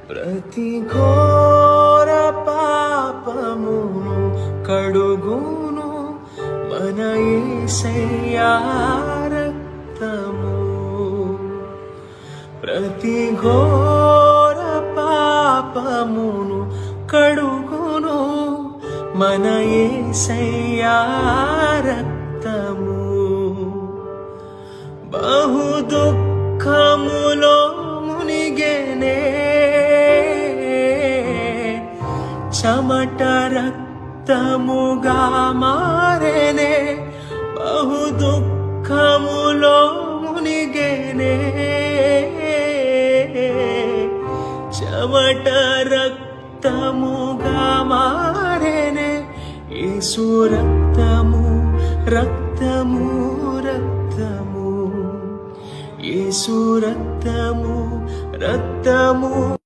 ప్రతి ఘోర పాపమును కడుగును మన యేసయ్యా రక్తము. ప్రతి ఘోర పాపమును కడుగును మన యేసయ్యా రక్తము. బహు దుఃఖములో మునిగెనే చెమట రక్తముగా మారెనే. బహు దుఃఖములో మునిగెనే చెమట రక్తముగా మారెనే. యేసు రక్తము రక్తము రక్తము, యేసు రక్తము రక్తము.